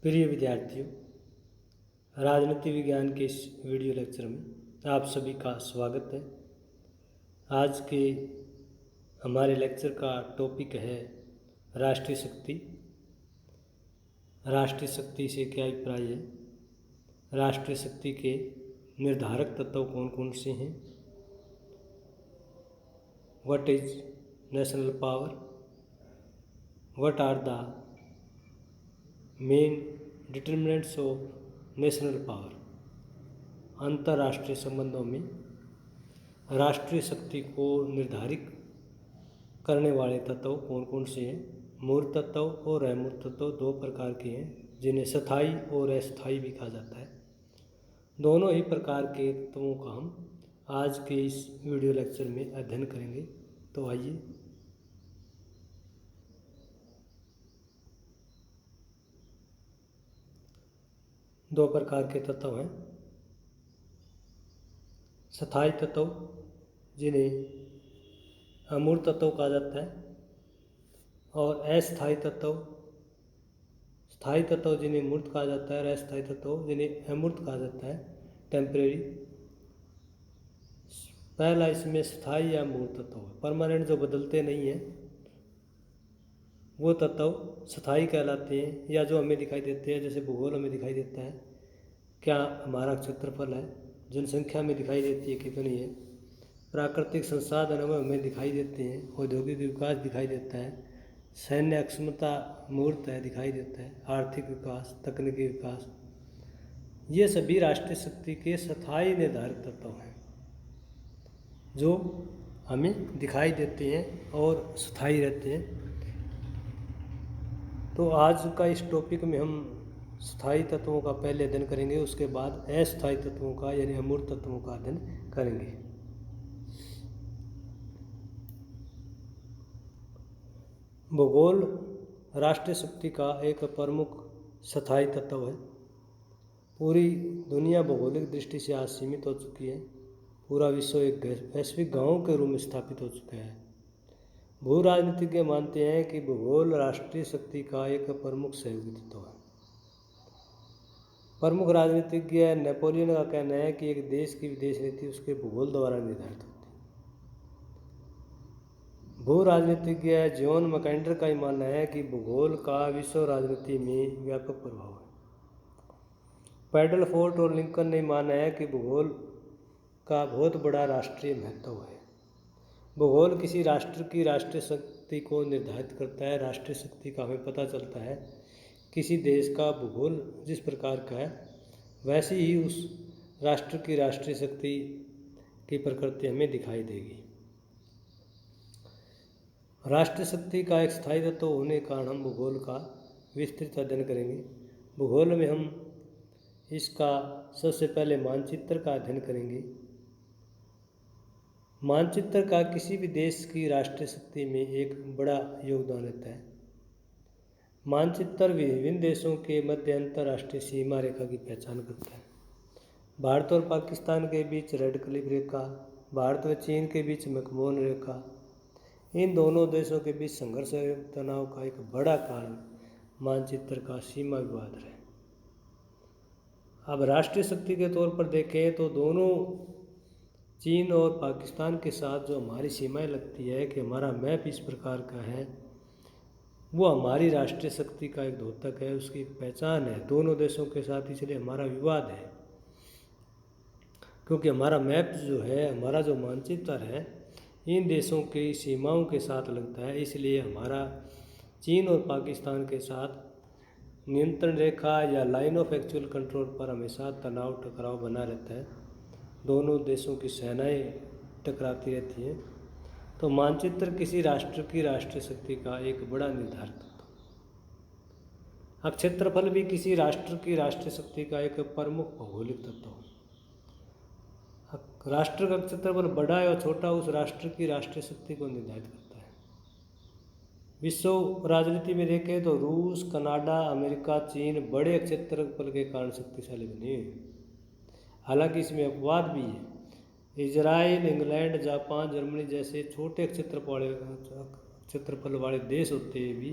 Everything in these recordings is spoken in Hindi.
प्रिय विद्यार्थियों, राजनीति विज्ञान के इस वीडियो लेक्चर में आप सभी का स्वागत है। आज के हमारे लेक्चर का टॉपिक है राष्ट्रीय शक्ति। राष्ट्रीय शक्ति से क्या अभिप्राय है, राष्ट्रीय शक्ति के निर्धारक तत्व कौन कौन से हैं, what is national power, what are the main determinants of national power. अंतर्राष्ट्रीय संबंधों में राष्ट्रीय शक्ति को निर्धारित करने वाले तत्व कौन कौन से हैं। मूर्त तत्व और अमूर्त तत्व दो प्रकार के हैं, जिन्हें स्थायी और अस्थायी भी कहा जाता है। दोनों ही प्रकार के तत्वों का हम आज के इस वीडियो लेक्चर में अध्ययन करेंगे। तो आइए दो प्रकार के तत्व हैं, स्थायी तत्व जिन्हें अमूर्त तत्व कहा जाता है, और अस्थायी तत्व, स्थायी तत्व जिन्हें मूर्त कहा जाता है और अस्थायी तत्व जिन्हें अमूर्त कहा जाता है, टेम्परेरी। पहला इसमें स्थायी या मूर्त तत्व है, परमानेंट जो बदलते नहीं हैं वो तत्व स्थायी कहलाते हैं, या जो हमें दिखाई देते हैं। जैसे भूगोल हमें दिखाई देता है, क्या हमारा क्षेत्रफल है, जनसंख्या में दिखाई देती है कितनी है, प्राकृतिक संसाधन हमें दिखाई देते हैं, औद्योगिक विकास दिखाई देता है, सैन्य अक्षमता मूर्त है, दिखाई देता है, आर्थिक विकास, तकनीकी विकास, ये सभी राष्ट्रीय शक्ति के स्थायी निर्धारित तत्व हैं जो हमें दिखाई देते हैं और स्थायी रहते हैं। तो आज का इस टॉपिक में हम स्थायी तत्वों का पहले अध्ययन करेंगे, उसके बाद अस्थायी तत्वों का यानी अमूर्त तत्वों का अध्ययन करेंगे। भूगोल राष्ट्रीय शक्ति का एक प्रमुख स्थायी तत्व है। पूरी दुनिया भौगोलिक दृष्टि से आज सीमित हो चुकी है। पूरा विश्व एक वैश्विक गांव के रूप में स्थापित हो चुका है। भू राजनीतिज्ञ मानते हैं कि भूगोल राष्ट्रीय शक्ति का एक प्रमुख सहयोगी तत्व है। प्रमुख राजनीतिज्ञ नेपोलियन का कहना है कि एक देश की विदेश नीति उसके भूगोल द्वारा निर्धारित होती है। भू राजनीतिज्ञ जॉन मैकेंडर का ही मानना है कि भूगोल का विश्व राजनीति में व्यापक प्रभाव है। पैडल फोर्ट और लिंकन ने माना है कि भूगोल का बहुत बड़ा राष्ट्रीय महत्व है। भूगोल किसी राष्ट्र की राष्ट्रीय शक्ति को निर्धारित करता है। राष्ट्रीय शक्ति का हमें पता चलता है किसी देश का भूगोल जिस प्रकार का है वैसी ही उस राष्ट्र की राष्ट्रीय शक्ति की प्रकृति हमें दिखाई देगी। राष्ट्रीय शक्ति का एक स्थायी तत्व होने के कारण हम भूगोल का विस्तृत अध्ययन करेंगे। भूगोल में हम इसका सबसे पहले मानचित्र का अध्ययन करेंगे। मानचित्र का किसी भी देश की राष्ट्रीय शक्ति में एक बड़ा योगदान रहता है। मानचित्र विभिन्न देशों के मध्य अंतर्राष्ट्रीय सीमा रेखा की पहचान करता है। भारत और पाकिस्तान के बीच रेड क्लिफ रेखा, भारत व चीन के बीच मैकमोहन रेखा, इन दोनों देशों के बीच संघर्ष एवं तनाव का एक बड़ा कारण मानचित्र का सीमा विवाद है। अब राष्ट्रीय शक्ति के तौर पर देखें तो दोनों चीन और पाकिस्तान के साथ जो हमारी सीमाएं लगती है कि हमारा मैप इस प्रकार का है, वो हमारी राष्ट्रीय शक्ति का एक द्योतक है, उसकी पहचान है दोनों देशों के साथ। इसलिए हमारा विवाद है, क्योंकि हमारा मैप जो है, हमारा जो मानचित्र है, इन देशों की सीमाओं के साथ लगता है। इसलिए हमारा चीन और पाकिस्तान के साथ नियंत्रण रेखा या लाइन ऑफ एक्चुअल कंट्रोल पर हमेशा तनाव टकराव बना रहता है। दोनों देशों की सेनाएं टकराती रहती हैं। तो मानचित्र किसी राष्ट्र की राष्ट्रीय शक्ति का एक बड़ा निर्धारक तत्व। अब क्षेत्रफल भी किसी राष्ट्र की राष्ट्रीय शक्ति का एक प्रमुख भौगोलिक तत्व है। राष्ट्र का क्षेत्रफल बड़ा है और छोटा उस राष्ट्र की राष्ट्रीय शक्ति को निर्धारित करता है। विश्व राजनीति में देखें तो रूस, कनाडा, अमेरिका, चीन बड़े क्षेत्रफल के कारण शक्तिशाली बने हैं। हालांकि इसमें अपवाद भी है। इजराइल, इंग्लैंड, जापान, जर्मनी जैसे छोटे क्षेत्रफल वाले देश होते भी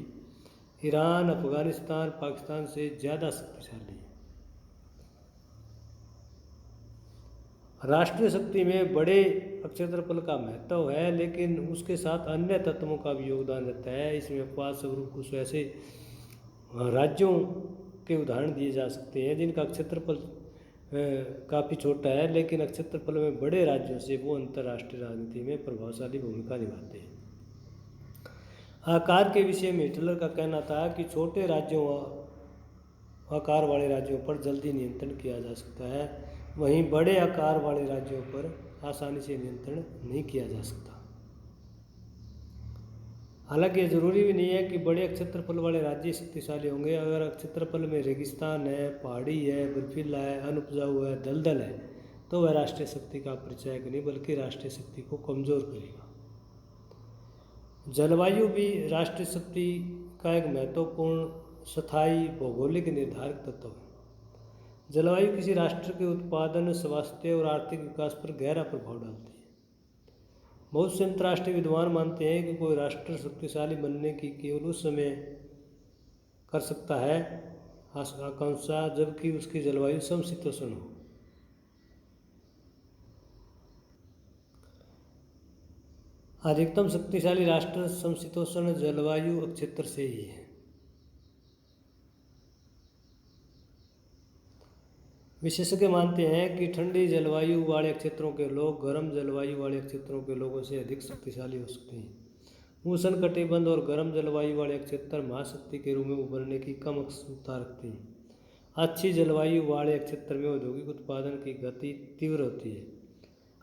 ईरान, अफगानिस्तान, पाकिस्तान से ज़्यादा शक्तिशाली है। राष्ट्रीय शक्ति में बड़े क्षेत्रफल का महत्व है, लेकिन उसके साथ अन्य तत्वों का भी योगदान रहता है। इसमें अपवाद स्वरूप कुछ ऐसे राज्यों के उदाहरण दिए जा सकते हैं जिनका क्षेत्रफल काफ़ी छोटा है, लेकिन क्षेत्रफल में बड़े राज्यों से वो अंतर्राष्ट्रीय राजनीति में प्रभावशाली भूमिका निभाते हैं। आकार के विषय में हिटलर का कहना था कि छोटे राज्यों आकार वाले राज्यों पर जल्दी नियंत्रण किया जा सकता है, वहीं बड़े आकार वाले राज्यों पर आसानी से नियंत्रण नहीं किया जा सकता। हालांकि ये जरूरी भी नहीं है कि बड़े क्षेत्रफल वाले राज्य शक्तिशाली होंगे। अगर क्षेत्रफल में रेगिस्तान है, पहाड़ी है, बर्फीला है, अनुपजाऊ है, दलदल है, तो वह राष्ट्रीय शक्ति का परिचायक नहीं बल्कि राष्ट्रीय शक्ति को कमजोर करेगा। जलवायु भी राष्ट्रीय शक्ति का एक महत्वपूर्ण स्थायी भौगोलिक निर्धारक तत्व है। जलवायु किसी राष्ट्र के उत्पादन, स्वास्थ्य और आर्थिक विकास पर गहरा प्रभाव डालती है। बहुत से अंतर्राष्ट्रीय विद्वान मानते हैं कि कोई राष्ट्र शक्तिशाली बनने की केवल उस समय कर सकता है आकांक्षा जबकि उसकी जलवायु समशीतोष्ण हो। अधिकतम शक्तिशाली राष्ट्र समशीतोष्ण जलवायु क्षेत्र से ही है। विशेषज्ञ मानते हैं कि ठंडी जलवायु वाले क्षेत्रों के लोग गर्म जलवायु वाले क्षेत्रों के लोगों से अधिक शक्तिशाली हो सकते हैं। उष्णकटिबंध और गर्म जलवायु वाले क्षेत्र महाशक्ति के रूप में उभरने की कम क्षमता रखते हैं। अच्छी जलवायु वाले क्षेत्र में औद्योगिक उत्पादन की गति तीव्र होती है।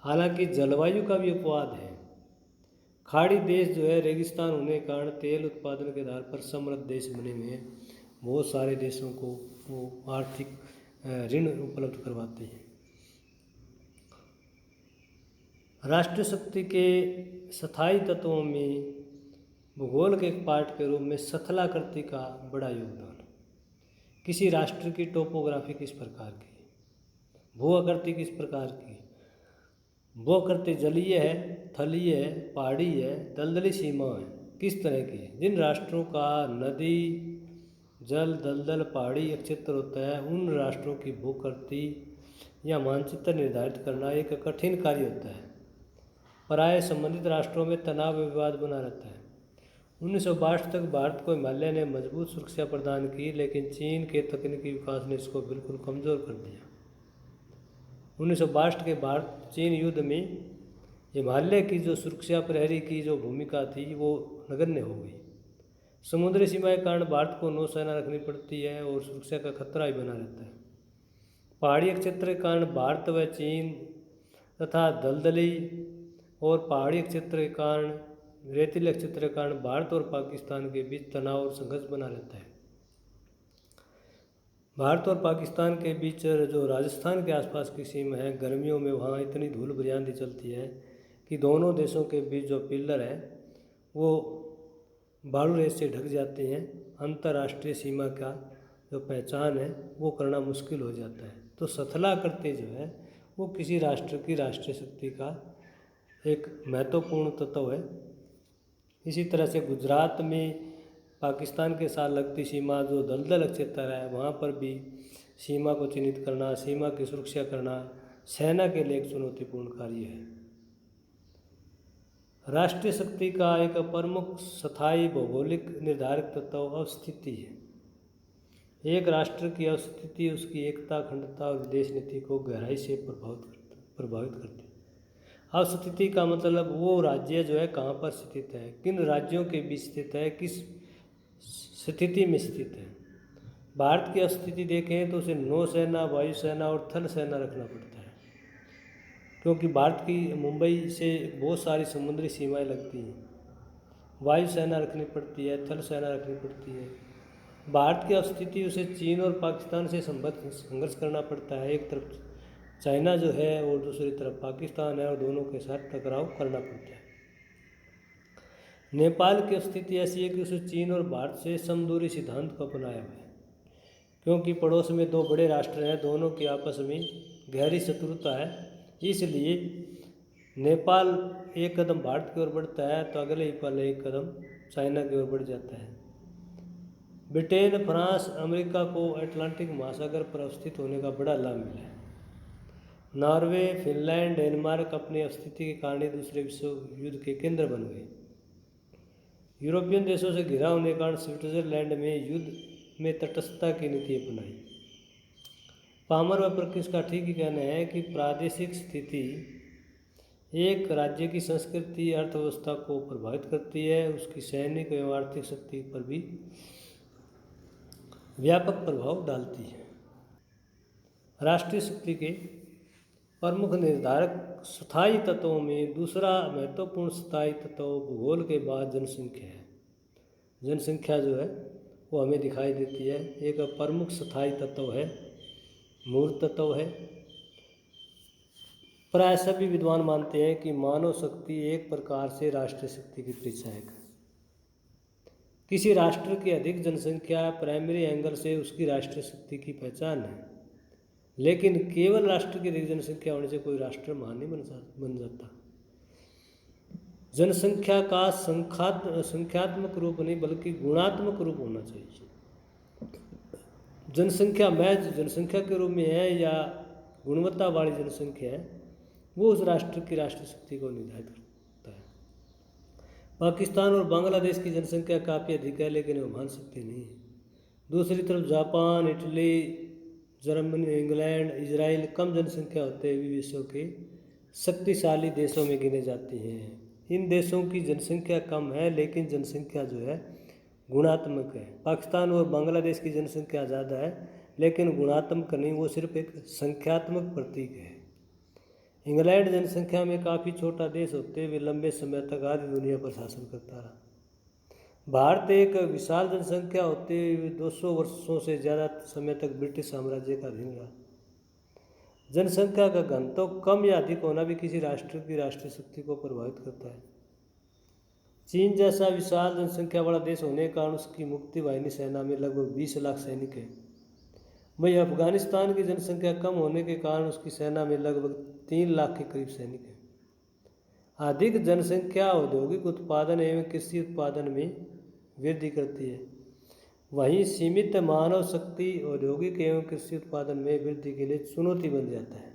हालांकि जलवायु का भी अपवाद है। खाड़ी देश जो है रेगिस्तान होने के कारण तेल उत्पादन के आधार पर समृद्ध देश बने हुए हैं। बहुत सारे देशों को वो आर्थिक ऋण उपलब्ध करवाते हैं। राष्ट्रीय शक्ति के स्थायी तत्वों में भूगोल के एक पार्ट के रूप में स्थलाकृति का बड़ा योगदान है। किसी राष्ट्र की टोपोग्राफी किस प्रकार की, भू आकृति किस प्रकार की, भू आकृति जलीय है, थलीय है, पहाड़ी है, दलदली सीमा है, किस तरह की है। जिन राष्ट्रों का नदी, जल, दलदल, पहाड़ी क्षेत्र होता है, उन राष्ट्रों की भूआकृति या मानचित्र निर्धारित करना एक कठिन कार्य होता है। प्राय संबंधित राष्ट्रों में तनाव विवाद बना रहता है। 1962 तक भारत को हिमालय ने मजबूत सुरक्षा प्रदान की, लेकिन चीन के तकनीकी विकास ने इसको बिल्कुल कमज़ोर कर दिया। 1962 के भारत चीन युद्ध में हिमालय की जो सुरक्षा प्रहरी की जो भूमिका थी वो नगण्य हो गई। समुद्री सीमा के कारण भारत को नौसेना रखनी पड़ती है और सुरक्षा का खतरा भी बना रहता है। पहाड़ी क्षेत्र के कारण भारत व चीन तथा दलदली और पहाड़ी क्षेत्र के कारण रेतीले क्षेत्र के कारण भारत और पाकिस्तान के बीच तनाव और संघर्ष बना रहता है। भारत और पाकिस्तान के बीच जो राजस्थान के आसपास की सीमा है, गर्मियों में वहाँ इतनी धूल भरी आंधी चलती है कि दोनों देशों के बीच जो पिलर है वो बालू रेत से ढक जाते हैं। अंतर्राष्ट्रीय सीमा का जो पहचान है वो करना मुश्किल हो जाता है। तो स्थलाकृति जो है वो किसी राष्ट्र की राष्ट्रीय शक्ति का एक महत्वपूर्ण तत्व है। इसी तरह से गुजरात में पाकिस्तान के साथ लगती सीमा जो दलदल क्षेत्र है वहाँ पर भी सीमा को चिन्हित करना, सीमा की सुरक्षा करना सेना के लिए एक चुनौतीपूर्ण कार्य है। राष्ट्रीय शक्ति का एक प्रमुख स्थायी भौगोलिक निर्धारक तत्व अवस्थिति है। एक राष्ट्र की अवस्थिति उसकी एकता, अखंडता और विदेश नीति को गहराई से प्रभावित करती है। अवस्थिति का मतलब वो राज्य जो है कहाँ पर स्थित है, किन राज्यों के बीच स्थित है, किस स्थिति में स्थित है। भारत की स्थिति देखें तो उसे नौसेना, वायुसेना और थल सेना रखना पड़ता है, क्योंकि भारत की मुंबई से बहुत सारी समुद्री सीमाएं लगती हैं। वायुसेना रखनी पड़ती है, थल सेना रखनी पड़ती है। भारत की स्थिति उसे चीन और पाकिस्तान से संघर्ष करना पड़ता है। एक तरफ चाइना जो है और दूसरी तरफ पाकिस्तान है और दोनों के साथ टकराव करना पड़ता है। नेपाल की स्थिति ऐसी है कि उसे चीन और भारत से समदूरी सिद्धांत को अपनाया हुआ है, क्योंकि पड़ोस में दो बड़े राष्ट्र हैं, दोनों की आपस में गहरी शत्रुता है। इसलिए नेपाल एक कदम भारत की ओर बढ़ता है तो अगले ही पल एक कदम चाइना की ओर बढ़ जाता है। ब्रिटेन, फ्रांस, अमेरिका को अटलांटिक महासागर पर अवस्थित होने का बड़ा लाभ मिला है। नॉर्वे, फिनलैंड, डेनमार्क अपनी स्थिति के कारण दूसरे विश्व युद्ध के केंद्र बन गए। यूरोपियन देशों से घिरा होने के कारण स्विट्जरलैंड में युद्ध में तटस्थता की नीति अपनाई। पामर व परकिंस का ठीक ही कहना है कि प्रादेशिक स्थिति एक राज्य की संस्कृति, अर्थव्यवस्था को प्रभावित करती है, उसकी सैनिक एवं आर्थिक शक्ति पर भी व्यापक प्रभाव डालती है। राष्ट्रीय शक्ति के प्रमुख निर्धारक स्थायी तत्वों में दूसरा महत्वपूर्ण स्थायी तत्व भूगोल के बाद जनसंख्या है। जनसंख्या जो है वो हमें दिखाई देती है, एक प्रमुख स्थायी तत्व है, मूल तत्व है। प्राय सभी विद्वान मानते हैं कि मानव शक्ति एक प्रकार से राष्ट्रीय शक्ति की परिचायक है। किसी राष्ट्र की अधिक जनसंख्या प्राइमरी एंगल से उसकी राष्ट्रीय शक्ति की पहचान है, लेकिन केवल राष्ट्र की अधिक जनसंख्या होने से कोई राष्ट्र महान नहीं बन जाता। जनसंख्या का संख्यात्मक रूप नहीं बल्कि गुणात्मक रूप होना चाहिए। जनसंख्या महज जनसंख्या के रूप में है या गुणवत्ता वाली जनसंख्या है, वो उस राष्ट्र की राष्ट्रीय शक्ति को निर्धारित करता है। पाकिस्तान और बांग्लादेश की जनसंख्या काफ़ी अधिक है, लेकिन वो महान शक्ति नहीं है। दूसरी तरफ Japan, Italy, Germany, England, Israel कम जनसंख्या होते हुए विश्व के शक्तिशाली देशों में गिने जाते हैं। इन देशों की जनसंख्या कम है, लेकिन जनसंख्या जो है गुणात्मक है। पाकिस्तान और बांग्लादेश की जनसंख्या ज़्यादा है, लेकिन गुणात्मक नहीं, वो सिर्फ एक संख्यात्मक प्रतीक है। इंग्लैंड जनसंख्या में काफ़ी छोटा देश होते हुए लंबे समय तक आधी दुनिया पर शासन करता रहा। भारत एक विशाल जनसंख्या होते हुए 200 वर्षों से ज़्यादा समय तक ब्रिटिश साम्राज्य का अधीन रहा। जनसंख्या का घनत्व कम या अधिक होना भी किसी राष्ट्र की राष्ट्रीय शक्ति को प्रभावित करता है। चीन जैसा विशाल जनसंख्या वाला देश होने के कारण उसकी मुक्ति वाहिनी सेना में लगभग 20 लाख सैनिक हैं। वहीं अफगानिस्तान की जनसंख्या कम होने के कारण उसकी सेना में लगभग 3 लाख के करीब सैनिक हैं। अधिक जनसंख्या औद्योगिक उत्पादन एवं कृषि उत्पादन में वृद्धि करती है, वहीं सीमित मानव शक्ति औद्योगिक एवं कृषि उत्पादन में वृद्धि के लिए चुनौती बन जाता है।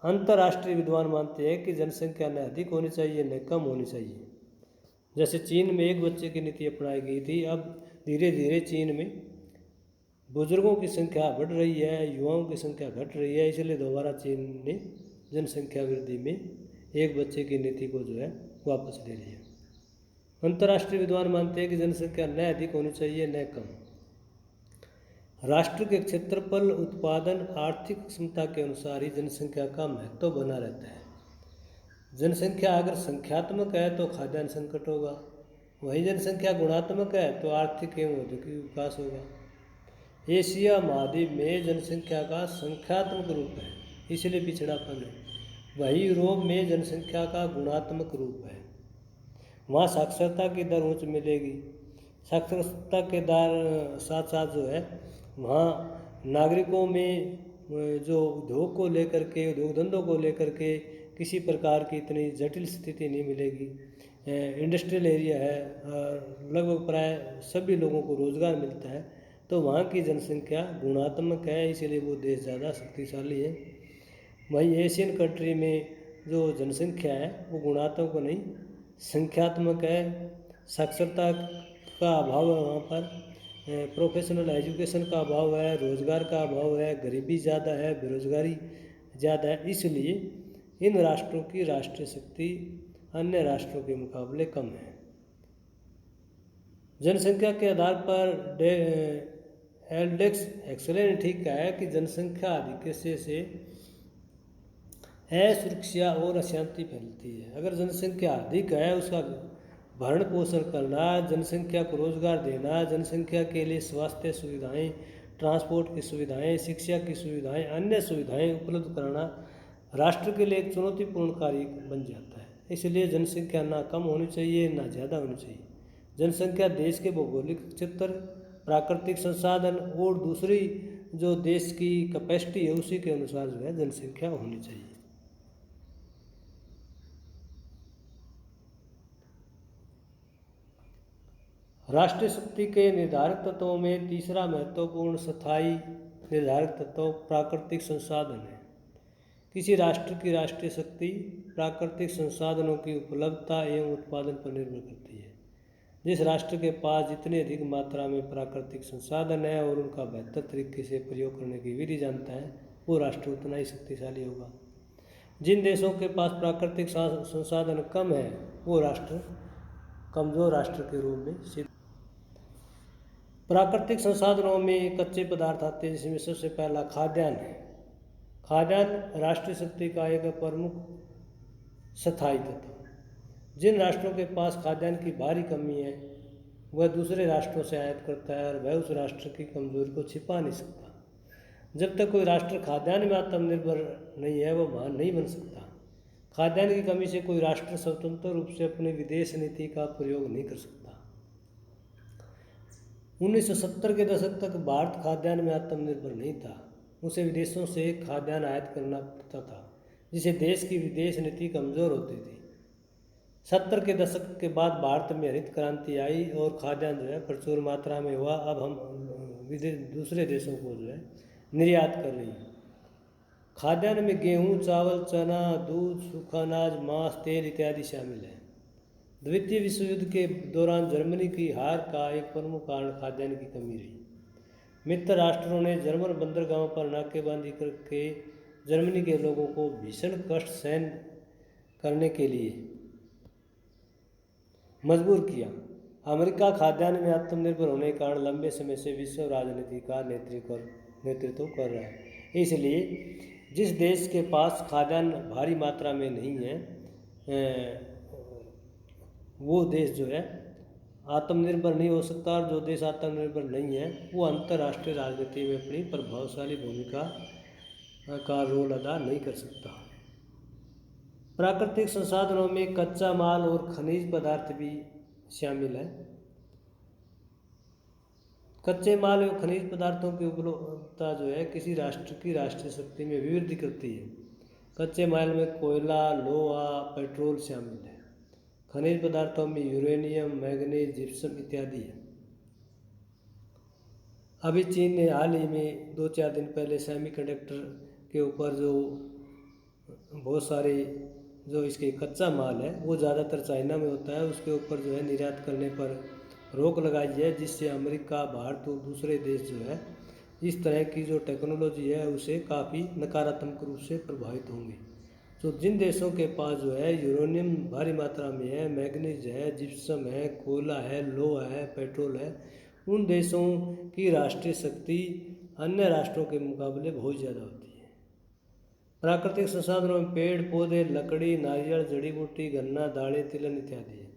अंतर्राष्ट्रीय विद्वान मानते हैं कि जनसंख्या न अधिक होनी चाहिए न कम होनी चाहिए। जैसे चीन में एक बच्चे की नीति अपनाई गई थी, अब धीरे धीरे चीन में बुजुर्गों की संख्या बढ़ रही है, युवाओं की संख्या घट रही है, इसलिए दोबारा चीन ने जनसंख्या वृद्धि में एक बच्चे की नीति को जो है वापस ले लिया। अंतर्राष्ट्रीय विद्वान मानते हैं कि जनसंख्या न अधिक होनी चाहिए न कम। राष्ट्र के क्षेत्रफल, उत्पादन, आर्थिक क्षमता के अनुसार ही जनसंख्या का महत्व बना रहता है। जनसंख्या अगर संख्यात्मक है तो खाद्यान्न संकट होगा, वही जनसंख्या गुणात्मक है तो आर्थिक एवं औद्योगिक विकास होगा। एशिया महाद्वीप में जनसंख्या का संख्यात्मक रूप है, इसलिए पिछड़ापन है। वही यूरोप में जनसंख्या का गुणात्मक रूप है, वहाँ साक्षरता की दर उच्च मिलेगी। साक्षरता के दर साथ साथ जो है वहाँ नागरिकों में जो उद्योग को लेकर के, उद्योग धंधों को लेकर के किसी प्रकार की इतनी जटिल स्थिति नहीं मिलेगी। इंडस्ट्रियल एरिया है, लगभग प्राय सभी लोगों को रोज़गार मिलता है, तो वहाँ की जनसंख्या गुणात्मक है, इसीलिए वो देश ज़्यादा शक्तिशाली है। वहीं एशियन कंट्री में जो जनसंख्या है वो गुणात्मक नहीं संख्यात्मक है। साक्षरता का अभाव है वहाँ पर, प्रोफेशनल एजुकेशन का अभाव है, रोज़गार का अभाव है, गरीबी ज़्यादा है, बेरोजगारी ज़्यादा है, इसलिए इन राष्ट्रों की राष्ट्रीय शक्ति अन्य राष्ट्रों के मुकाबले कम है। जनसंख्या के आधार पर एल्डेक्स एक्सेल ने ठीक कहा है कि जनसंख्या अधिक से असुरक्षा और अशांति फैलती है। अगर जनसंख्या अधिक है, उसका भरण पोषण करना, जनसंख्या को रोजगार देना, जनसंख्या के लिए स्वास्थ्य सुविधाएं, ट्रांसपोर्ट की सुविधाएं, शिक्षा की सुविधाएं, अन्य सुविधाएं उपलब्ध कराना राष्ट्र के लिए एक चुनौतीपूर्ण कार्य बन जाता है। इसलिए जनसंख्या ना कम होनी चाहिए ना ज़्यादा होनी चाहिए। जनसंख्या देश के भौगोलिक क्षेत्र, प्राकृतिक संसाधन और दूसरी जो देश की कैपेसिटी है उसी के अनुसार जो है जनसंख्या होनी चाहिए। राष्ट्रीय शक्ति के निर्धारक तत्वों में तीसरा महत्वपूर्ण स्थायी निर्धारक तत्व प्राकृतिक संसाधन है। किसी राष्ट्र की राष्ट्रीय शक्ति प्राकृतिक संसाधनों की उपलब्धता एवं उत्पादन पर निर्भर करती है। जिस राष्ट्र के पास जितनी अधिक मात्रा में प्राकृतिक संसाधन है और उनका बेहतर तरीके से प्रयोग करने की विधि जानता है, वो राष्ट्र उतना ही शक्तिशाली होगा। जिन देशों के पास प्राकृतिक संसाधन कम है, वो राष्ट्र कमजोर राष्ट्र के रूप में सिद्ध। प्राकृतिक संसाधनों में कच्चे पदार्थ आते हैं, जिसमें सबसे पहला खाद्यान्न है। खाद्यान्न राष्ट्रीय शक्ति का एक प्रमुख स्थायी तत्व। जिन राष्ट्रों के पास खाद्यान्न की भारी कमी है, वह दूसरे राष्ट्रों से आयात करता है और वह उस राष्ट्र की कमजोरी को छिपा नहीं सकता। जब तक कोई राष्ट्र खाद्यान्न में आत्मनिर्भर नहीं है, वह महान नहीं बन सकता। खाद्यान्न की कमी से कोई राष्ट्र स्वतंत्र रूप से अपनी विदेश नीति का प्रयोग नहीं कर सकता। 1970 के दशक तक भारत खाद्यान्न में आत्मनिर्भर नहीं था। उसे विदेशों से खाद्यान्न आयात करना पड़ता था, जिससे देश की विदेश नीति कमज़ोर होती थी। 70 के दशक के बाद भारत में हरित क्रांति आई और खाद्यान्न जो है प्रचुर मात्रा में हुआ। अब हम दूसरे देशों को जो है निर्यात कर रही है। खाद्यान्न में गेहूँ, चावल, चना, दूध, सूखा अनाज, मांस, तेल इत्यादि शामिल है। द्वितीय विश्व युद्ध के दौरान जर्मनी की हार का एक प्रमुख कारण खाद्यान्न की कमी रही। मित्र राष्ट्रों ने जर्मन बंदरगाहों पर नाकेबंदी करके जर्मनी के लोगों को भीषण कष्ट सहन करने के लिए मजबूर किया। अमेरिका खाद्यान्न में आत्मनिर्भर होने के कारण लंबे समय से विश्व राजनीति का नेतृत्व कर रहा है। इसलिए जिस देश के पास खाद्यान्न भारी मात्रा में नहीं है, वो देश जो है आत्मनिर्भर नहीं हो सकता, और जो देश आत्मनिर्भर नहीं है वो अंतर्राष्ट्रीय राजनीति में अपनी प्रभावशाली भूमिका का रोल अदा नहीं कर सकता। प्राकृतिक संसाधनों में कच्चा माल और खनिज पदार्थ भी शामिल है। कच्चे माल और खनिज पदार्थों की उपलब्धता जो है किसी राष्ट्र की राष्ट्रीय शक्ति में वृद्धि करती है। कच्चे माल में कोयला, लोहा, पेट्रोल शामिल है। खनिज पदार्थों में यूरेनियम, मैग्नीज, जिप्सम इत्यादि है। अभी चीन ने हाल ही में 2-4 दिन पहले सेमीकंडक्टर के ऊपर जो बहुत सारे जो इसके कच्चा माल है वो ज़्यादातर चाइना में होता है, उसके ऊपर जो है निर्यात करने पर रोक लगाई है, जिससे अमेरिका, भारत और दूसरे देश जो है इस तरह की जो टेक्नोलॉजी है उसे काफ़ी नकारात्मक रूप से प्रभावित होंगे। तो जिन देशों के पास जो है यूरेनियम भारी मात्रा में है, मैग्नीज है, जिप्सम है, कोयला है, लोहा है, पेट्रोल है, उन देशों की राष्ट्रीय शक्ति अन्य राष्ट्रों के मुकाबले बहुत ज़्यादा होती है। प्राकृतिक संसाधनों में पेड़ पौधे, लकड़ी, नारियल, जड़ी बूटी, गन्ना, दालें, तिलहन इत्यादि है।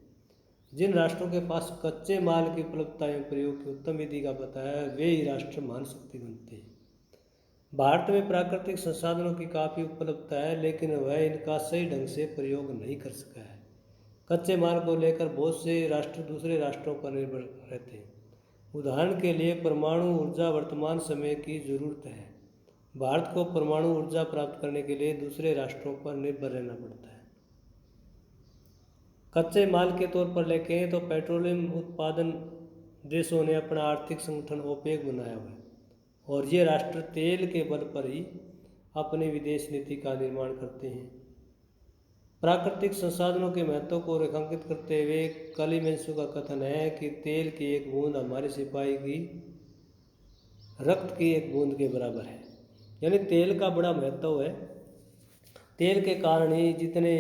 जिन राष्ट्रों के पास कच्चे माल की उपलब्धता एवं प्रयोग की उत्तम विधि का पता है, वे ही राष्ट्र महान शक्ति बनते हैं। भारत में प्राकृतिक संसाधनों की काफ़ी उपलब्धता है, लेकिन वह इनका सही ढंग से प्रयोग नहीं कर सका है। कच्चे माल को लेकर बहुत से राष्ट्र दूसरे राष्ट्रों पर निर्भर रहते हैं। उदाहरण के लिए परमाणु ऊर्जा वर्तमान समय की ज़रूरत है। भारत को परमाणु ऊर्जा प्राप्त करने के लिए दूसरे राष्ट्रों पर निर्भर रहना पड़ता है। कच्चे माल के तौर पर लेके तो पेट्रोलियम उत्पादन देशों ने अपना आर्थिक संगठन ओपेक बनाया हुआ है, और ये राष्ट्र तेल के बल पर ही अपनी विदेश नीति का निर्माण करते हैं। प्राकृतिक संसाधनों के महत्व को रेखांकित करते हुए कलिमेंसु का कथन है कि तेल की एक बूंद हमारे सिपाही की रक्त की एक बूंद के बराबर है। यानी तेल का बड़ा महत्व है। तेल के कारण ही जितने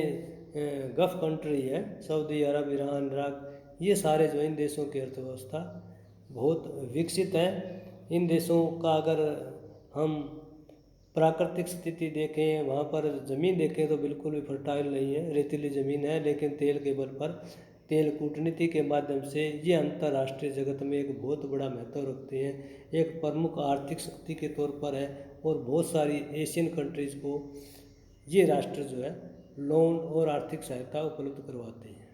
गल्फ कंट्री है, सऊदी अरब, ईरान, इराक, ये सारे जो इन देशों की अर्थव्यवस्था बहुत विकसित है। इन देशों का अगर हम प्राकृतिक स्थिति देखें, वहाँ पर ज़मीन देखें तो बिल्कुल भी फर्टाइल नहीं है, रेतीली ज़मीन है, लेकिन तेल के बल पर तेल कूटनीति के माध्यम से ये अंतर्राष्ट्रीय जगत में एक बहुत बड़ा महत्व रखते हैं, एक प्रमुख आर्थिक शक्ति के तौर पर है। और बहुत सारी एशियन कंट्रीज़ को ये राष्ट्र जो है लोन और आर्थिक सहायता उपलब्ध करवाते हैं।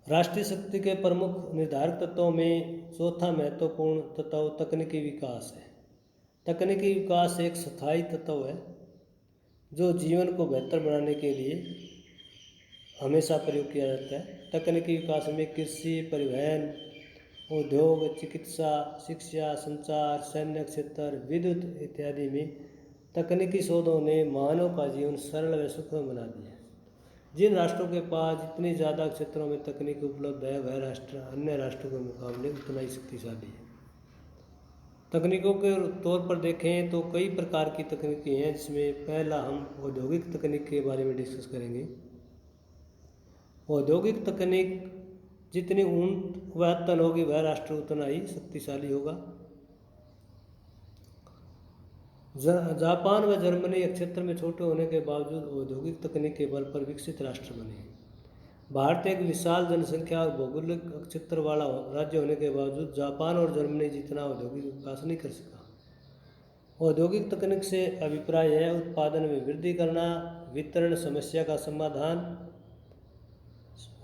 राष्ट्रीय शक्ति के प्रमुख निर्धारक तत्वों में चौथा महत्वपूर्ण तत्व तकनीकी विकास है। तकनीकी विकास एक स्थायी तत्व है जो जीवन को बेहतर बनाने के लिए हमेशा प्रयोग किया जाता है। तकनीकी विकास में कृषि, परिवहन, उद्योग, चिकित्सा, शिक्षा, संचार, सैन्य क्षेत्र, विद्युत इत्यादि में तकनीकी शोधों ने मानव का जीवन सरल व सुखमय बना दिया है। जिन राष्ट्रों के पास जितनी ज़्यादा क्षेत्रों में तकनीक उपलब्ध है वह राष्ट्र अन्य राष्ट्रों के मुकाबले उतना ही शक्तिशाली है। तकनीकों के तौर पर देखें तो कई प्रकार की तकनीकें हैं, जिसमें पहला हम औद्योगिक तकनीक के बारे में डिस्कस करेंगे। औद्योगिक तकनीक जितनी उन्नत व अद्यतन होगी वह राष्ट्र उतना ही शक्तिशाली होगा। जापान व जर्मनी क्षेत्र में छोटे होने के बावजूद औद्योगिक तकनीक के बल पर विकसित राष्ट्र बने हैं। भारत एक विशाल जनसंख्या और भौगोलिक क्षेत्र वाला राज्य होने के बावजूद जापान और जर्मनी जितना औद्योगिक विकास नहीं कर सका। औद्योगिक तकनीक से अभिप्राय है उत्पादन में वृद्धि करना, वितरण समस्या का समाधान,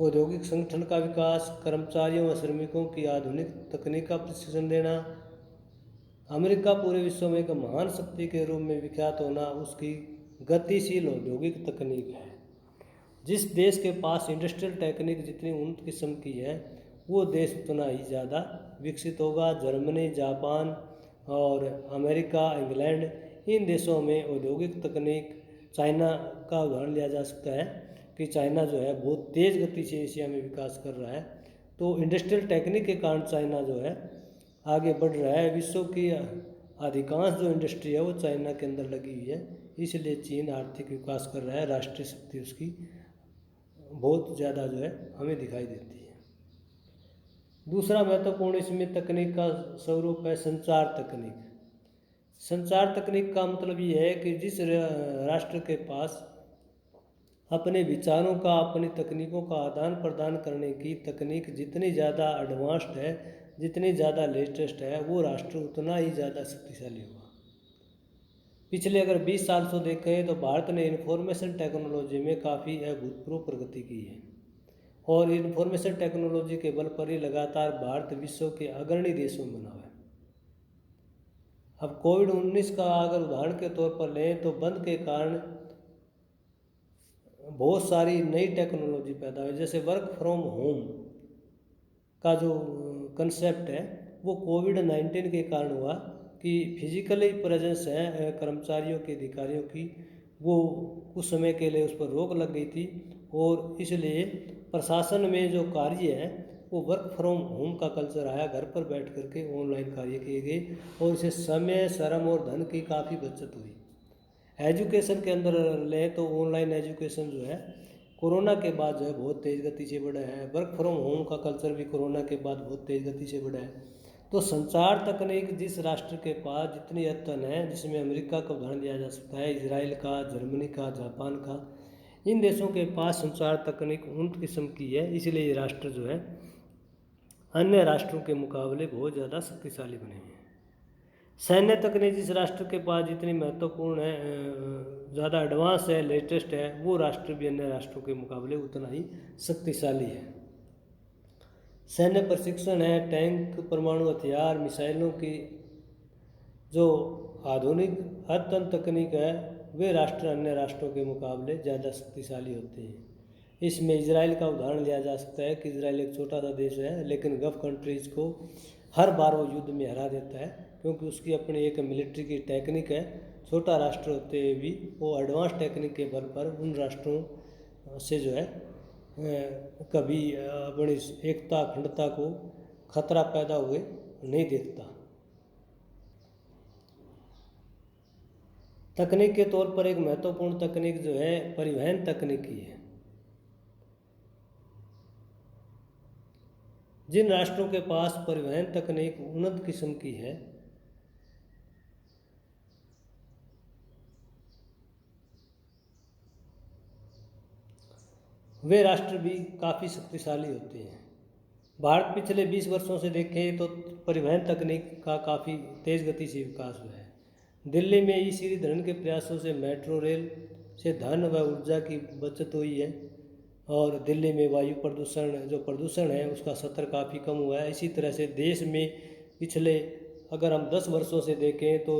औद्योगिक संगठन का विकास, कर्मचारियों व श्रमिकों की आधुनिक तकनीक का प्रशिक्षण देना। अमेरिका पूरे विश्व में एक महान शक्ति के रूप में विख्यात होना उसकी गतिशील औद्योगिक तकनीक है। जिस देश के पास इंडस्ट्रियल टेक्निक जितनी उन्नत किस्म की है वो देश उतना ही ज़्यादा विकसित होगा। जर्मनी, जापान और अमेरिका, इंग्लैंड, इन देशों में औद्योगिक तकनीक, चाइना का उदाहरण लिया जा सकता है कि चाइना जो है बहुत तेज़ गति से एशिया में विकास कर रहा है। तो इंडस्ट्रियल टेक्निक के कारण चाइना जो है आगे बढ़ रहा है। विश्व की अधिकांश जो इंडस्ट्री है वो चाइना के अंदर लगी हुई है, इसलिए चीन आर्थिक विकास कर रहा है। राष्ट्रीय शक्ति उसकी बहुत ज़्यादा जो है हमें दिखाई देती है। दूसरा महत्वपूर्ण इसमें तकनीक का स्वरूप है संचार तकनीक। संचार तकनीक का मतलब ये है कि जिस राष्ट्र के पास अपने विचारों का, अपनी तकनीकों का आदान प्रदान करने की तकनीक जितनी ज़्यादा एडवांस्ड है, जितनी ज़्यादा लेटेस्ट है, वो राष्ट्र उतना ही ज़्यादा शक्तिशाली होगा। पिछले अगर 20 साल से देखें तो भारत ने इन्फॉर्मेशन टेक्नोलॉजी में काफ़ी अभूतपूर्व प्रगति की है और इन्फॉर्मेशन टेक्नोलॉजी के बल पर ही लगातार भारत विश्व के अग्रणी देशों में बना है। अब कोविड-19 का अगर उदाहरण के तौर पर लें तो बंद के कारण बहुत सारी नई टेक्नोलॉजी पैदा हुई। जैसे वर्क फ्रॉम होम का जो कंसेप्ट है वो कोविड-19 के कारण हुआ कि फिजिकली प्रेजेंस है कर्मचारियों की, अधिकारियों की, वो कुछ समय के लिए उस पर रोक लग गई थी और इसलिए प्रशासन में जो कार्य है वो वर्क फ्रॉम होम का कल्चर आया। घर पर बैठ करके ऑनलाइन कार्य किए गए और इससे समय, श्रम और धन की काफ़ी बचत हुई। एजुकेशन के अंदर लें तो ऑनलाइन एजुकेशन जो है कोरोना के बाद जो है बहुत तेज़ गति से बढ़ा है। वर्क फ्रॉम होम का कल्चर भी कोरोना के बाद बहुत तेज़ गति से बढ़ा है। तो संचार तकनीक जिस राष्ट्र के पास जितनी अद्यतन है, जिसमें अमेरिका का उदाहरण दिया जा सकता है, इजराइल का, जर्मनी का, जापान का, इन देशों के पास संचार तकनीक उन्नत किस्म की है, इसलिए ये राष्ट्र जो है अन्य राष्ट्रों के मुकाबले बहुत ज़्यादा शक्तिशाली बने हैं। सैन्य तकनीक जिस राष्ट्र के पास जितनी महत्वपूर्ण है, ज़्यादा एडवांस है, लेटेस्ट है, वो राष्ट्र भी अन्य राष्ट्रों के मुकाबले उतना ही शक्तिशाली है। सैन्य प्रशिक्षण है, टैंक, परमाणु हथियार, मिसाइलों की जो आधुनिक अद्यतन तकनीक है वे राष्ट्र अन्य राष्ट्रों के मुकाबले ज़्यादा शक्तिशाली होते हैं। इसमें इजराइल का उदाहरण लिया जा सकता है कि इजराइल एक छोटा सा देश है लेकिन गल्फ कंट्रीज़ को हर बार वो युद्ध में हरा देता है क्योंकि उसकी अपनी एक मिलिट्री की टेक्निक है। छोटा राष्ट्र होते हुए भी वो एडवांस टेक्निक के बल पर उन राष्ट्रों से जो है कभी अपनी एकता, अखंडता को खतरा पैदा हुए नहीं देखता। तकनीक के तौर पर एक महत्वपूर्ण तकनीक जो है परिवहन तकनीकी है। जिन राष्ट्रों के पास परिवहन तकनीक उन्नत किस्म की है वे राष्ट्र भी काफ़ी शक्तिशाली होते हैं। भारत पिछले 20 वर्षों से देखें तो परिवहन तकनीक का काफ़ी तेज़ गति से विकास हुआ है। दिल्ली में ई श्रीधरन के प्रयासों से मेट्रो रेल से धन व ऊर्जा की बचत हुई है और दिल्ली में वायु प्रदूषण है उसका स्तर काफ़ी कम हुआ है। इसी तरह से देश में पिछले अगर हम 10 वर्षों से देखें तो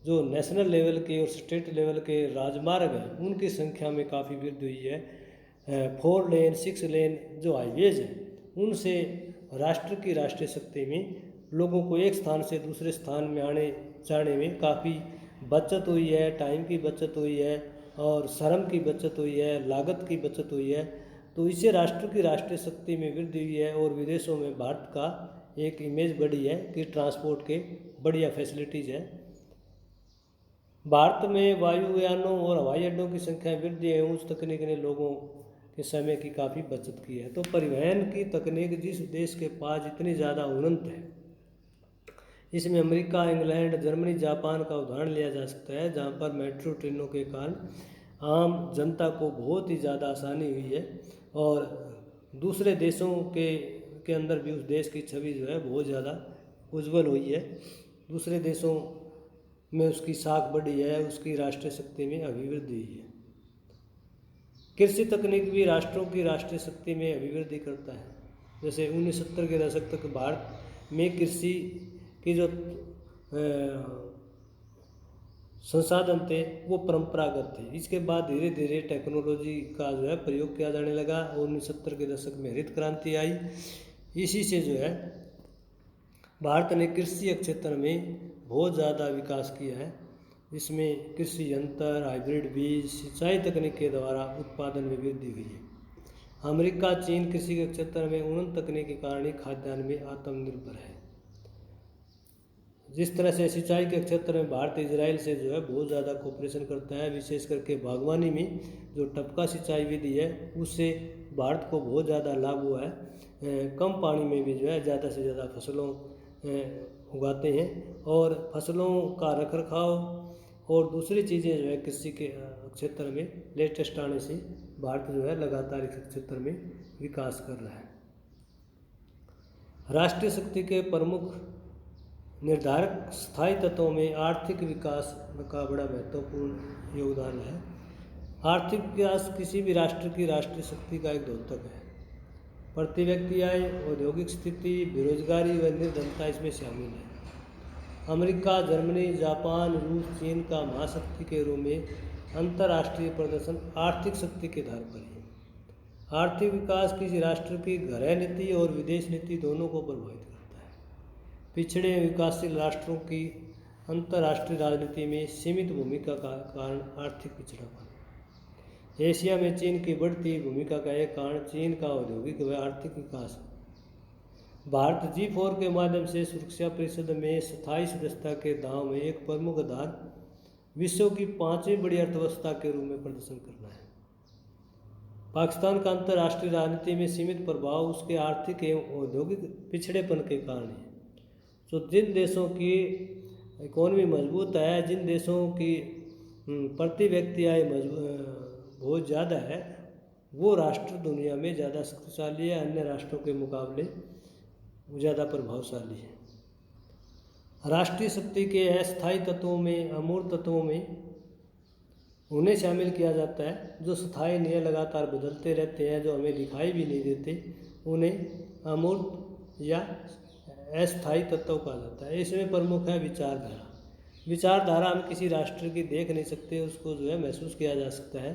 जो नेशनल लेवल के और स्टेट लेवल के राजमार्ग हैं उनकी संख्या में काफ़ी वृद्धि हुई है। 4 लेन 6 लेन जो हाईवेज हैं उनसे राष्ट्र की राष्ट्रीय शक्ति में लोगों को एक स्थान से दूसरे स्थान में आने जाने में काफ़ी बचत हुई है, टाइम की बचत हुई है और श्रम की बचत हुई है, लागत की बचत हुई है। तो इससे राष्ट्र की राष्ट्रीय शक्ति में वृद्धि हुई है और विदेशों में भारत का एक इमेज बढ़ी है कि ट्रांसपोर्ट के बढ़िया फैसिलिटीज़ है। भारत में वायुयानों और हवाई अड्डों की संख्या वृद्धि है, उच्च तकनीक ने लोगों के समय की काफ़ी बचत की है। तो परिवहन की तकनीक जिस देश के पास इतनी ज़्यादा उन्नत है, इसमें अमेरिका, इंग्लैंड, जर्मनी, जापान का उदाहरण लिया जा सकता है, जहाँ पर मेट्रो ट्रेनों के कारण आम जनता को बहुत ही ज़्यादा आसानी हुई है और दूसरे देशों के अंदर भी उस देश की छवि जो है बहुत ज़्यादा उज्जवल हुई है। दूसरे देशों में उसकी साख बढ़ी है, उसकी राष्ट्रीय शक्ति में अभिवृद्धि हुई है। कृषि तकनीक भी राष्ट्रों की राष्ट्रीय शक्ति में अभिवृद्धि करता है। जैसे 1970 के दशक तक भारत में कृषि की जो संसाधन थे वो परंपरागत थे। इसके बाद धीरे धीरे टेक्नोलॉजी का जो है प्रयोग किया जाने लगा और 1970 के दशक में हरित क्रांति आई। इसी से जो है भारत ने कृषि क्षेत्र में बहुत ज़्यादा विकास किया है। इसमें कृषि यंत्र, हाइब्रिड बीज, सिंचाई तकनीक के द्वारा उत्पादन में वृद्धि हुई है। अमेरिका, चीन कृषि के क्षेत्र में उन्नत तकनीक के कारण ही खाद्यान्न में आत्मनिर्भर है। जिस तरह से सिंचाई के क्षेत्र में भारत इजराइल से जो है बहुत ज़्यादा कोऑपरेशन करता है, विशेष करके बागवानी में जो टपका सिंचाई विधि है उससे भारत को बहुत ज़्यादा लाभ हुआ है। कम पानी में भी जो है ज़्यादा से ज़्यादा फसलों उगाते हैं और फसलों का रखरखाव और दूसरी चीज़ें जो है कृषि के क्षेत्र में लेटेस्ट आने से भारत जो है लगातार इस क्षेत्र में विकास कर रहा है। राष्ट्रीय शक्ति के प्रमुख निर्धारक स्थायी तत्वों में आर्थिक विकास का बड़ा महत्वपूर्ण योगदान है। आर्थिक विकास किसी भी राष्ट्र की राष्ट्रीय शक्ति का एक द्योतक है। प्रति व्यक्ति आय, औद्योगिक स्थिति, बेरोजगारी व निर्धनता इसमें शामिल है। अमेरिका, जर्मनी, जापान, रूस, चीन का महाशक्ति के रूप में अंतर्राष्ट्रीय प्रदर्शन आर्थिक शक्ति के आधार पर है। आर्थिक विकास किसी राष्ट्र की गृह नीति और विदेश नीति दोनों को प्रभावित करता है। पिछड़े विकासशील राष्ट्रों की अंतर्राष्ट्रीय राजनीति में सीमित भूमिका का कारण आर्थिक पिछड़ापन। एशिया में चीन की बढ़ती भूमिका का एक कारण चीन का औद्योगिक व आर्थिक विकास है। भारत G4 के माध्यम से सुरक्षा परिषद में स्थायी सदस्यता के दाव में एक प्रमुख आधार विश्व की 5वीं बड़ी अर्थव्यवस्था के रूप में प्रदर्शन करना है। पाकिस्तान का अंतर्राष्ट्रीय राजनीति में सीमित प्रभाव उसके आर्थिक एवं औद्योगिक पिछड़ेपन के कारण है। तो जिन देशों की इकोनॉमी मजबूत है, जिन देशों की प्रति व्यक्ति आय बहुत ज़्यादा है, वो राष्ट्र दुनिया में ज़्यादा शक्तिशाली है, अन्य राष्ट्रों के मुकाबले ज़्यादा प्रभावशाली है। राष्ट्रीय शक्ति के अस्थायी तत्वों में अमूर्त तत्वों में उन्हें शामिल किया जाता है जो स्थायी नहीं, लगातार बदलते रहते हैं, जो हमें दिखाई भी नहीं देते, उन्हें अमूर्त या अस्थायी तत्व कहा जाता है। इसमें प्रमुख है विचारधारा। विचारधारा हम किसी राष्ट्र की देख नहीं सकते, उसको जो है महसूस किया जा सकता है,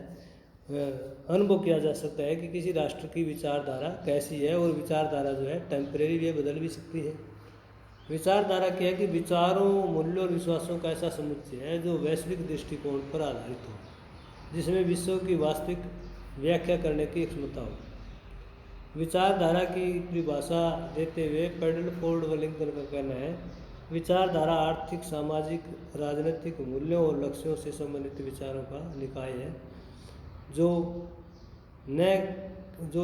अनुभव किया जा सकता है कि किसी राष्ट्र की विचारधारा कैसी है। और विचारधारा जो है टेम्परेरी भी बदल भी सकती है। विचारधारा क्या है कि विचारों, मूल्यों और विश्वासों का ऐसा समुच्चय है जो वैश्विक दृष्टिकोण पर आधारित हो, जिसमें विश्व की वास्तविक व्याख्या करने की क्षमता हो। विचारधारा की परिभाषा देते हुए पेडलफोर्ड वेलिंगटन का कहना है, विचारधारा आर्थिक, सामाजिक, राजनीतिक मूल्यों और लक्ष्यों से संबंधित विचारों का निकाय है जो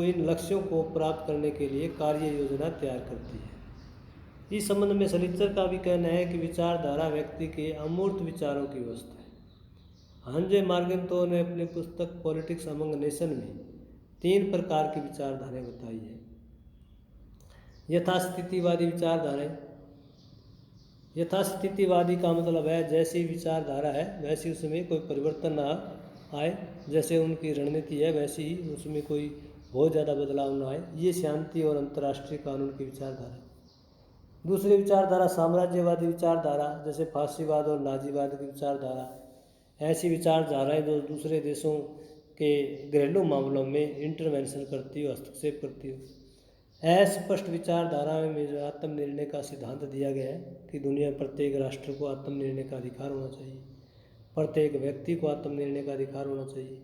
इन लक्ष्यों को प्राप्त करने के लिए कार्य योजना तैयार करती है। इस संबंध में सलीचर का भी कहना है कि विचारधारा व्यक्ति के अमूर्त विचारों की व्यवस्था है। हंजे मार्गेंतो ने अपनी पुस्तक पॉलिटिक्स अमंग नेशन में 3 प्रकार की विचारधाराएं बताई है। यथास्थितिवादी विचारधाराएं। यथास्थितिवादी का मतलब है जैसी विचारधारा है वैसी उसमें कोई परिवर्तन ना आए, जैसे उनकी रणनीति है वैसी ही उसमें कोई बहुत ज़्यादा बदलाव ना आए। ये शांति और अंतर्राष्ट्रीय कानून की विचारधारा है। दूसरी विचारधारा साम्राज्यवादी विचारधारा, जैसे फांसीवाद और नाजीवाद की विचारधारा। ऐसी विचारधाराएं जो दूसरे देशों के घरेलू मामलों में इंटरवेंशन करती हो, हस्तक्षेप करती हो। अस्पष्ट विचारधारा में जो आत्मनिर्णय का सिद्धांत दिया गया है कि दुनिया में प्रत्येक राष्ट्र को आत्मनिर्णय का अधिकार होना चाहिए, प्रत्येक व्यक्ति को आत्मनिर्णय का अधिकार होना चाहिए।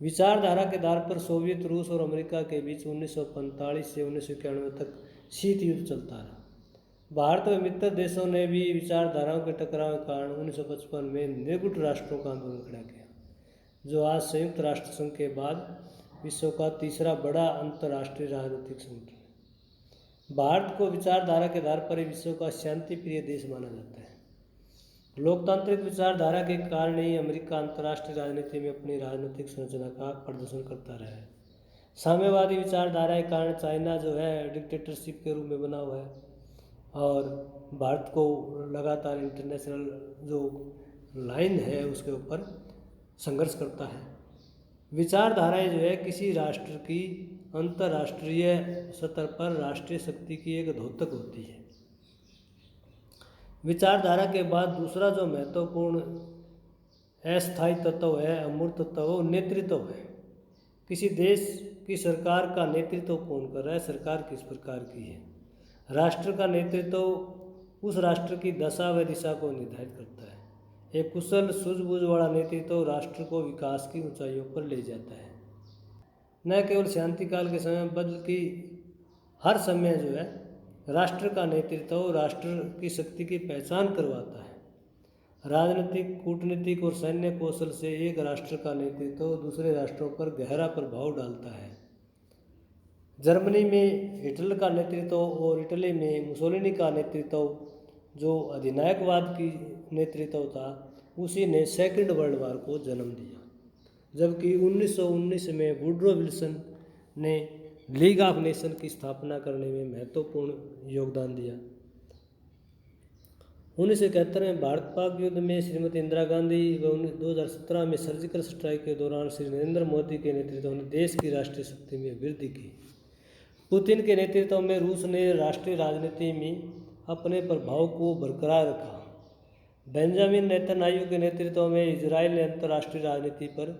विचारधारा के आधार पर सोवियत रूस और अमेरिका के बीच 1945 से 1991 तक शीत युद्ध चलता रहा। भारत व मित्र देशों ने भी विचारधाराओं के टकराव के कारण 1955 में निर्गुट राष्ट्रों का आंदोलन खड़ा किया, जो आज संयुक्त राष्ट्र संघ के बाद विश्व का तीसरा बड़ा अंतर्राष्ट्रीय राजनीतिक संगठन है। भारत को विचारधारा के आधार पर विश्व का शांति प्रिय देश माना जाता है। लोकतांत्रिक विचारधारा के कारण ही अमेरिका अंतर्राष्ट्रीय राजनीति में अपनी राजनीतिक संरचना का प्रदर्शन करता रहा है। साम्यवादी विचारधारा के कारण चाइना जो है डिक्टेटरशिप के रूप में बना हुआ है और भारत को लगातार इंटरनेशनल जो लाइन है उसके ऊपर संघर्ष करता है। विचारधाराएं जो है किसी राष्ट्र की अंतर्राष्ट्रीय स्तर पर राष्ट्रीय शक्ति की एक द्योतक होती है। विचारधारा के बाद दूसरा जो महत्वपूर्ण अस्थायी तत्व है, अमूर्त तत्व, नेतृत्व है। किसी देश की सरकार का नेतृत्व कौन कर रहा है, सरकार किस प्रकार की है। राष्ट्र का नेतृत्व उस राष्ट्र की दशा व दिशा को निर्धारित करता है। एक कुशल सूझबूझ वाला नेतृत्व राष्ट्र को विकास की ऊंचाइयों पर ले जाता है। न केवल शांति काल के समय बल्कि हर समय जो है राष्ट्र का नेतृत्व राष्ट्र की शक्ति की पहचान करवाता है। राजनीतिक, कूटनीतिक और सैन्य कौशल से एक राष्ट्र का नेतृत्व दूसरे राष्ट्रों पर गहरा प्रभाव डालता है। जर्मनी में हिटलर का नेतृत्व और इटली में मुसोलिनी का नेतृत्व जो अधिनायकवाद की नेतृत्व था, उसी ने सेकंड वर्ल्ड वार को जन्म दिया। जबकि 1919 में वुड्रो विल्सन ने लीग ऑफ नेशन की स्थापना करने में महत्वपूर्ण योगदान दिया। 1971 में भारत पाक युद्ध में श्रीमती इंदिरा गांधी व 2017 में सर्जिकल स्ट्राइक के दौरान श्री नरेंद्र मोदी के नेतृत्व ने देश की राष्ट्रीय शक्ति में वृद्धि की। पुतिन के नेतृत्व में रूस ने राष्ट्रीय राजनीति में अपने प्रभाव को बरकरार रखा। बेंजामिन नेतन्याहू के नेतृत्व में इजराइल ने अंतर्राष्ट्रीय राजनीति पर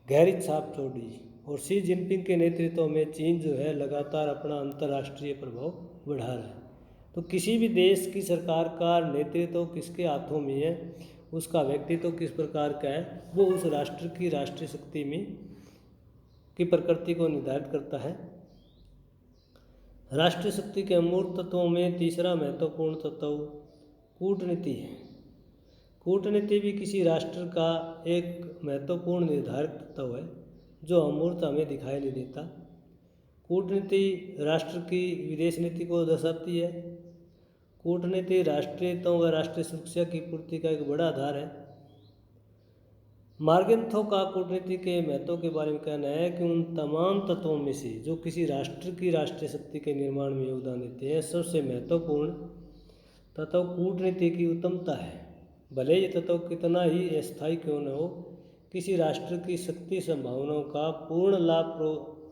गहरी छाप छोड़ी और शी जिनपिंग के नेतृत्व में चीन जो है लगातार अपना अंतर्राष्ट्रीय प्रभाव बढ़ा रहा है। तो किसी भी देश की सरकार का नेतृत्व किसके हाथों में है, उसका व्यक्तित्व किस प्रकार का है, वो उस राष्ट्र की राष्ट्रीय शक्ति में की प्रकृति को निर्धारित करता है। राष्ट्रीय शक्ति के अमूर्त तत्वों में तीसरा महत्वपूर्ण तत्व कूटनीति है। कूटनीति भी किसी राष्ट्र का एक महत्वपूर्ण निर्धारक तत्व है जो अमूर्त हमें दिखाई नहीं देता। कूटनीति राष्ट्र की विदेश नीति को दर्शाती है। कूटनीति राष्ट्रीय हितों व राष्ट्रीय सुरक्षा की पूर्ति का एक बड़ा आधार है। मार्गेंथो का कूटनीति के महत्व के बारे में कहना है कि उन तमाम तत्वों में से जो किसी राष्ट्र की राष्ट्रीय शक्ति के निर्माण में योगदान देते हैं, सबसे महत्वपूर्ण तत्व कूटनीति की उत्तमता है। भले ये तत्व कितना ही अस्थायी क्यों न हो, किसी राष्ट्र की शक्ति संभावनाओं का पूर्ण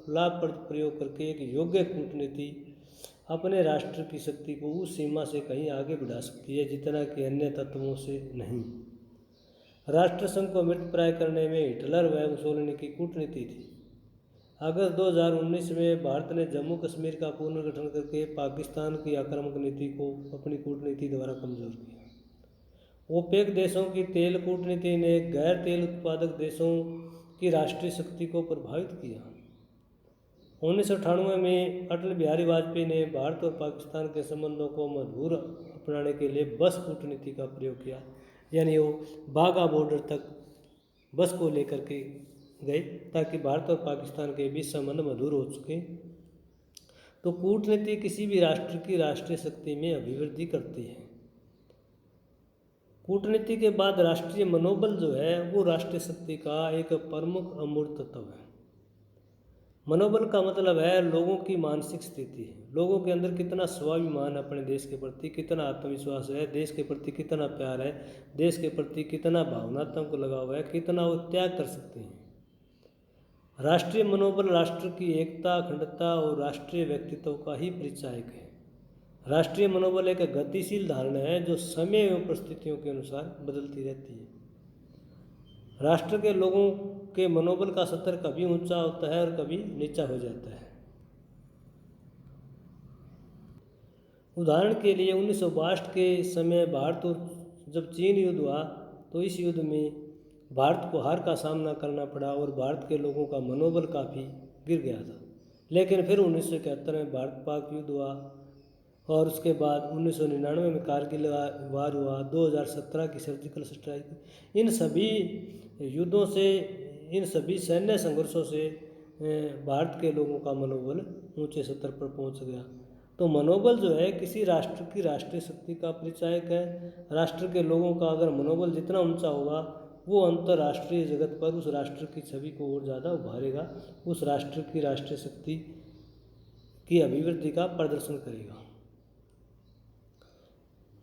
लाभप्रद प्रयोग करके एक योग्य कूटनीति अपने राष्ट्र की शक्ति को उस सीमा से कहीं आगे बढ़ा सकती है जितना कि अन्य तत्वों से नहीं। राष्ट्रसंघ को मृतप्राय करने में हिटलर व मुसोलिनी की कूटनीति थी। अगस्त 2019 में भारत ने जम्मू कश्मीर का पुनर्गठन करके पाकिस्तान की आक्रामक नीति को अपनी कूटनीति द्वारा कमजोर किया। ओपेक देशों की तेल कूटनीति ने गैर तेल उत्पादक देशों की राष्ट्रीय शक्ति को प्रभावित किया। 1998 में अटल बिहारी वाजपेयी ने भारत और पाकिस्तान के संबंधों को मधुर अपनाने के लिए बस कूटनीति का प्रयोग किया, यानी वो बाघा बॉर्डर तक बस को लेकर के गए ताकि भारत और पाकिस्तान के बीच संबंध मधुर हो सके। तो कूटनीति किसी भी राष्ट्र की राष्ट्रीय शक्ति में अभिवृद्धि करती है। कूटनीति के बाद राष्ट्रीय मनोबल जो है वो राष्ट्रीय शक्ति का एक प्रमुख अमूर्त तत्व है। मनोबल का मतलब है लोगों की मानसिक स्थिति, लोगों के अंदर कितना स्वाभिमान अपने देश के प्रति, कितना आत्मविश्वास है, देश के प्रति कितना प्यार है, देश के प्रति कितना भावनात्मक लगाव है, कितना वो त्याग कर सकते हैं। राष्ट्रीय मनोबल राष्ट्र की एकता, अखंडता और राष्ट्रीय व्यक्तित्व का ही परिचायक है। राष्ट्रीय मनोबल एक गतिशील धारणा है जो समय एवं परिस्थितियों के अनुसार बदलती रहती है। राष्ट्र के लोगों के मनोबल का स्तर कभी ऊंचा होता है और कभी नीचा हो जाता है। उदाहरण के लिए 1962 के समय भारत और जब चीन युद्ध हुआ तो इस युद्ध में भारत को हार का सामना करना पड़ा और भारत के लोगों का मनोबल काफ़ी गिर गया था। लेकिन फिर 1971 में भारत पाक युद्ध हुआ और उसके बाद 1999 में कारगिल वार हुआ, 2017 की सर्जिकल स्ट्राइक, इन सभी युद्धों से, इन सभी सैन्य संघर्षों से भारत के लोगों का मनोबल ऊंचे स्तर पर पहुंच गया। तो मनोबल जो है किसी राष्ट्र की राष्ट्रीय शक्ति का परिचायक है। राष्ट्र के लोगों का अगर मनोबल जितना ऊंचा होगा वो अंतर्राष्ट्रीय जगत पर उस राष्ट्र की छवि को और ज़्यादा उभारेगा, उस राष्ट्र की राष्ट्रीय शक्ति की अभिवृद्धि का प्रदर्शन करेगा।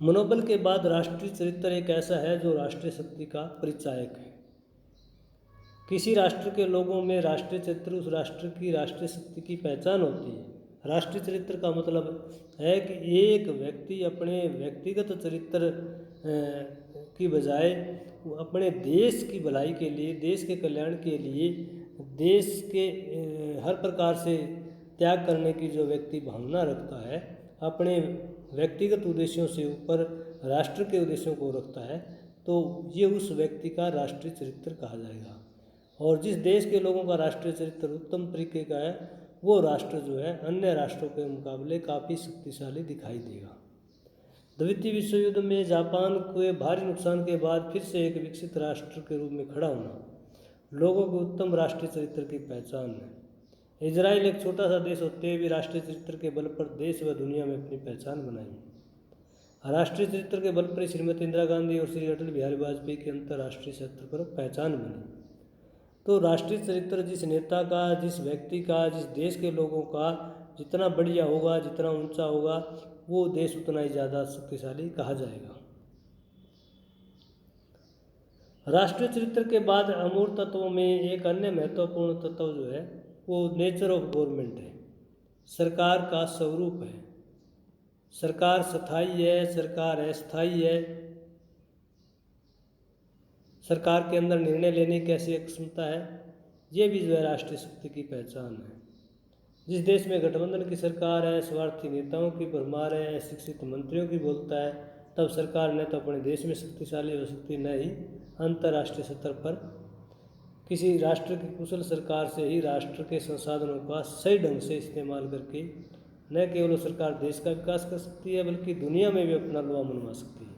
मनोबल के बाद राष्ट्रीय चरित्र एक ऐसा है जो राष्ट्रीय शक्ति का परिचायक है। किसी राष्ट्र के लोगों में राष्ट्रीय चरित्र उस राष्ट्र की राष्ट्रीय शक्ति की पहचान होती है। राष्ट्रीय चरित्र का मतलब है कि एक व्यक्ति अपने व्यक्तिगत चरित्र की बजाय अपने देश की भलाई के लिए, देश के कल्याण के लिए, देश के हर प्रकार से त्याग करने की जो व्यक्ति भावना रखता है, अपने व्यक्तिगत उद्देश्यों से ऊपर राष्ट्र के उद्देश्यों को रखता है, तो ये उस व्यक्ति का राष्ट्रीय चरित्र कहा जाएगा। और जिस देश के लोगों का राष्ट्रीय चरित्र उत्तम तरीके का है वो राष्ट्र जो है अन्य राष्ट्रों के मुकाबले काफ़ी शक्तिशाली दिखाई देगा। द्वितीय विश्व युद्ध में जापान के भारी नुकसान के बाद फिर से एक विकसित राष्ट्र के रूप में खड़ा होना लोगों के उत्तम राष्ट्रीय चरित्र की पहचान है। इजराइल एक छोटा सा देश होते हुए भी राष्ट्रीय चरित्र के बल पर देश व दुनिया में अपनी पहचान बनाई। राष्ट्रीय चरित्र के बल पर श्रीमती इंदिरा गांधी और श्री अटल बिहारी वाजपेयी की अंतर्राष्ट्रीय चरित्र पर पहचान बनी। तो राष्ट्रीय चरित्र जिस नेता का, जिस व्यक्ति का, जिस देश के लोगों का जितना बढ़िया होगा, जितना ऊंचा होगा, वो देश उतना ही ज़्यादा शक्तिशाली कहा जाएगा। राष्ट्रीय चरित्र के बाद अमूर्त तत्वों में एक अन्य महत्वपूर्ण तत्व जो है वो नेचर ऑफ गवर्नमेंट है, सरकार का स्वरूप है। सरकार स्थायी है, सरकार अस्थायी है, सरकार के अंदर निर्णय लेने की कैसी क्षमता है, ये भी जो है राष्ट्रीय शक्ति की पहचान है। जिस देश में गठबंधन की सरकार है, स्वार्थी नेताओं की भरमार है, शिक्षित मंत्रियों की बोलता है, तब सरकार न तो अपने देश में शक्तिशाली हो सकती, न ही अंतर्राष्ट्रीय स्तर पर। किसी राष्ट्र की कुशल सरकार से ही राष्ट्र के संसाधनों का सही ढंग से इस्तेमाल करके न केवल सरकार देश का विकास कर सकती है बल्कि दुनिया में भी अपना लोहा मनवा सकती है।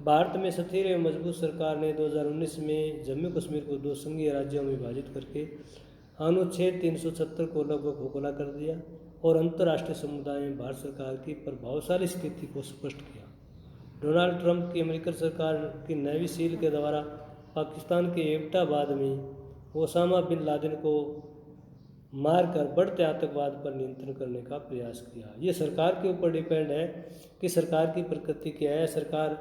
भारत में स्थिर एवं मजबूत सरकार ने 2019 में जम्मू कश्मीर को 2 संघीय राज्यों में विभाजित करके अनुच्छेद 370 को लगभग खोखला कर दिया और अंतर्राष्ट्रीय समुदाय में भारत सरकार की प्रभावशाली स्थिति को स्पष्ट किया। डोनाल्ड ट्रंप की अमेरिकन सरकार की नेवी सील के द्वारा पाकिस्तान के एबटाबाद में ओसामा बिन लादेन को मारकर बढ़ते आतंकवाद पर नियंत्रण करने का प्रयास किया। ये सरकार के ऊपर डिपेंड है कि सरकार की प्रकृति क्या है। सरकार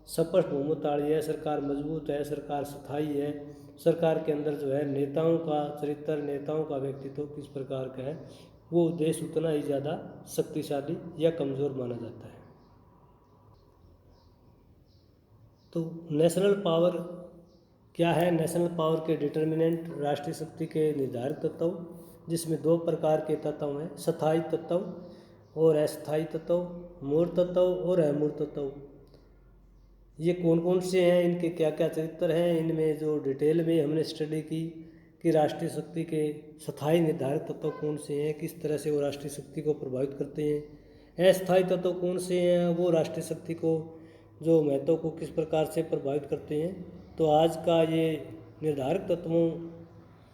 स्पष्ट बहुमतवादी है, सरकार मजबूत है, सरकार स्थायी है, सरकार के अंदर जो है नेताओं का चरित्र, नेताओं का व्यक्तित्व किस प्रकार का है, वो देश उतना ही ज़्यादा शक्तिशाली या कमज़ोर माना जाता है। तो नेशनल पावर क्या है? नेशनल पावर के डिटर्मिनेंट राष्ट्रीय शक्ति के निर्धारक तत्व, जिसमें 2 प्रकार के तत्व हैं, स्थायी तत्व और अस्थायी तत्व, मूर्त तत्व और अमूर्त तत्व। ये कौन कौन से हैं, इनके क्या क्या चरित्र हैं, इनमें जो डिटेल में हमने स्टडी की कि राष्ट्रीय शक्ति के स्थायी निर्धारक तत्व कौन से हैं, किस तरह से वो राष्ट्रीय शक्ति को प्रभावित करते हैं। अस्थायी तत्व कौन से हैं, वो राष्ट्रीय शक्ति को जो महत्व को किस प्रकार से प्रभावित करते हैं। तो आज का ये निर्धारक तत्वों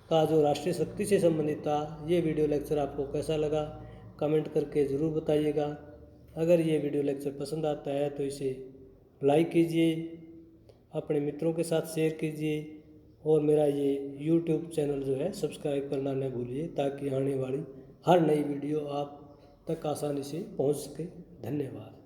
का जो राष्ट्रीय शक्ति से संबंधित था, ये वीडियो लेक्चर आपको कैसा लगा कमेंट करके ज़रूर बताइएगा। अगर ये वीडियो लेक्चर पसंद आता है तो इसे लाइक कीजिए, अपने मित्रों के साथ शेयर कीजिए और मेरा ये YouTube चैनल जो है सब्सक्राइब करना न भूलिए, ताकि आने वाली हर नई वीडियो आप तक आसानी से पहुंच सके। धन्यवाद।